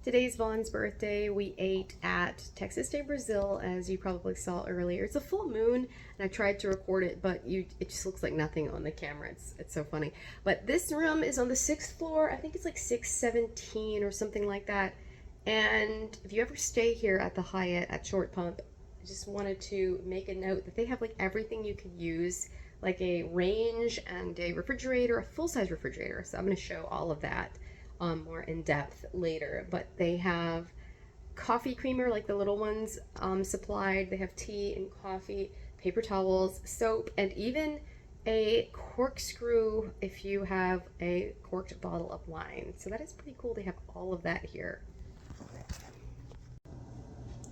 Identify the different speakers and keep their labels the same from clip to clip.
Speaker 1: Today's Vaughn's birthday. We ate at Texas de Brazil, as you probably saw earlier. It's a full moon, and I tried to record it, but it just looks like nothing on the camera. It's so funny. But this room is on the 6th floor. I think it's like 617 or something like that. And if you ever stay here at the Hyatt at Short Pump, I just wanted to make a note that they have like everything you could use, like a range and a refrigerator, a full-size refrigerator. So I'm going to show all of that more in depth later. But they have coffee creamer, like the little ones, supplied. They have tea and coffee, paper towels, soap, and even a corkscrew if you have a corked bottle of wine. So that is pretty cool. They have all of that here.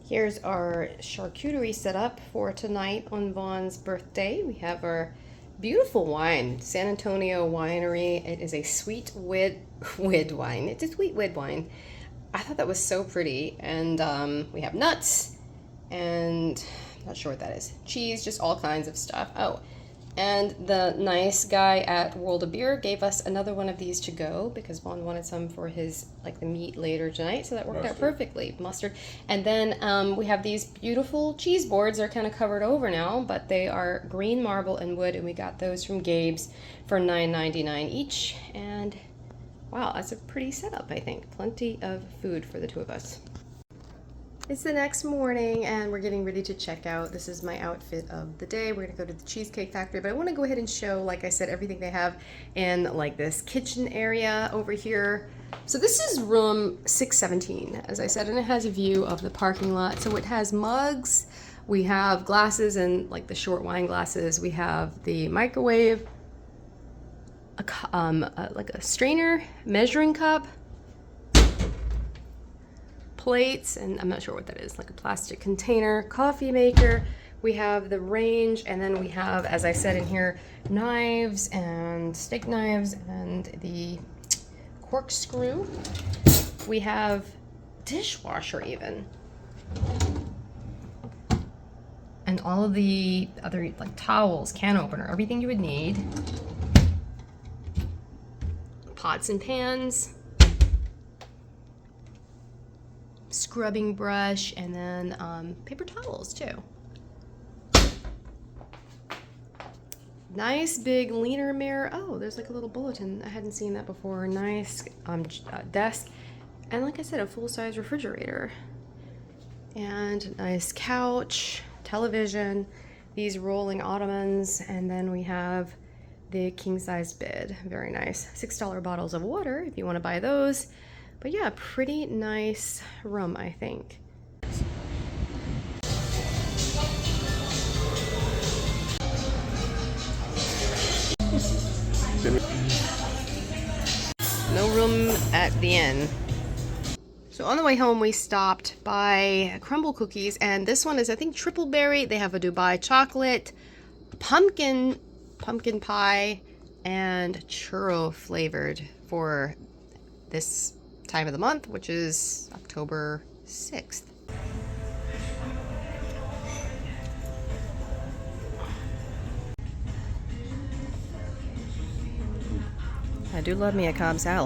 Speaker 1: Here's our charcuterie setup for tonight on Vaughn's birthday. We have our beautiful wine, San Antonio Winery. It is a sweet wid wine. It's a sweet wid wine. I thought that was so pretty. And we have nuts and I'm not sure what that is. Cheese, just all kinds of stuff. Oh, and the nice guy at World of Beer gave us another one of these to go because Vaughan wanted some for his, like, the meat later tonight, so that worked out perfectly. Mustard. And then we have these beautiful cheese boards. They're kind of covered over now, but they are green marble and wood, and we got those from Gabe's for $9.99 each. And wow, that's a pretty setup, I think. Plenty of food for the two of us. It's the next morning and we're getting ready to check out. This is my outfit of the day. We're gonna go to the Cheesecake Factory, but I wanna go ahead and show, like I said, everything they have in like this kitchen area over here. So this is room 617, as I said, and it has a view of the parking lot. So it has mugs, we have glasses and like the short wine glasses. We have the microwave, like a strainer, measuring cup, plates, and I'm not sure what that is, like a plastic container, coffee maker. We have the range, and then we have, as I said in here, knives and steak knives and the corkscrew. We have dishwasher even. And all of the other, like, towels, can opener, everything you would need. Pots and pans. Scrubbing brush, and then paper towels too. Nice big leaner mirror. Oh, there's like a little bulletin. I hadn't seen that before. Nice desk, and like I said, a full-size refrigerator, and a nice couch, television, these rolling ottomans, and then we have the king-size bed. Very nice. $6 bottles of water if you want to buy those. But yeah, pretty nice room, I think. No room at the inn. So on the way home, we stopped by Crumble Cookies, and this one is, I think, triple berry. They have a Dubai chocolate, pumpkin pie, and churro flavored for this time of the month, which is October 6th. I do love me a Cobb salad.